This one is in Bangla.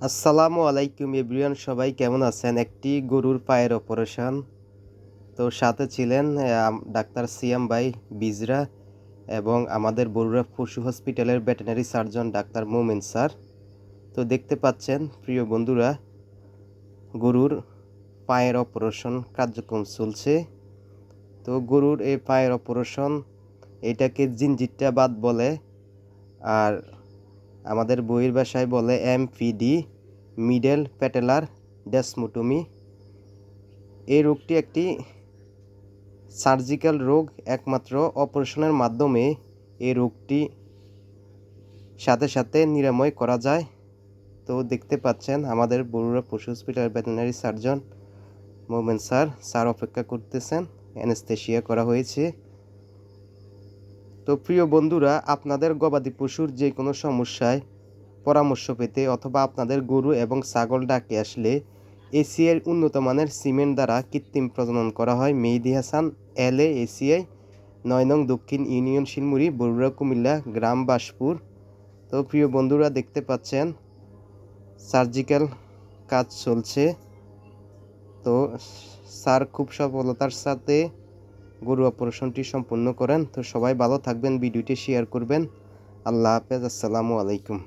আসসালামু আলাইকুম এভরিওয়ান, সবাই কেমন আছেন? একটি গরুর পায়ের অপারেশন। তো সাথে ছিলেন ডাক্তার সিয়াম ভাই বিজরা এবং আমাদের বরুড়া পশু হসপিটালের ভেটেরিনারি সার্জন ডাক্তার মোমেন স্যার। তো দেখতে পাচ্ছেন প্রিয় বন্ধুরা, গরুর পায়ের অপারেশন কার্যক্রম চলছে। তো গরুর এই পায়ের অপারেশন, এটাকে জিনজিট্টাবাদ বলে, আর আমাদের বইয়ের ভাষায় বলে এমপিডি, মিডল প্যাটেলার ডেসমোটমি। এই রোগটি একটি সার্জিক্যাল রোগ। একমাত্র অপারেশনের মাধ্যমে এই রোগটি সাথে সাথে নিরাময় করা যায়। তো দেখতে পাচ্ছেন আমাদের বরুড়া পশু হসপিটাল ভেটেরিনারি সার্জন মোমেন স্যার অপেক্ষা করতেছেন। অ্যানেস্থেশিয়া করা হয়েছে। তো প্রিয় বন্ধুরা, আপনাদের গবাদি পশুর যে কোনো সমস্যায় পরামর্শ পেতে অথবা আপনাদের গরু এবং ছাগল ডাকে আসলে এসিআই উন্নত মানের সিমেন্ট দ্বারা কৃত্রিম প্রজনন করা হয়। মেহেদি হাসান LA এসিআই ৯ নং দক্ষিণ ইউনিয়ন, শিলমুড়ি, বরুড়া, কুমিল্লা, গ্রাম বাসপুর। তো প্রিয় বন্ধুরা, দেখতে পাচ্ছেন সার্জিক্যাল কাজ চলছে। তো স্যার খুব সফলতার সাথে গরু অপারেশনটি সম্পূর্ণ করেন। তো সবাই ভালো থাকবেন, ভিডিওটি শেয়ার করবেন। আল্লাহ হাফেজ, আসসালামু আলাইকুম।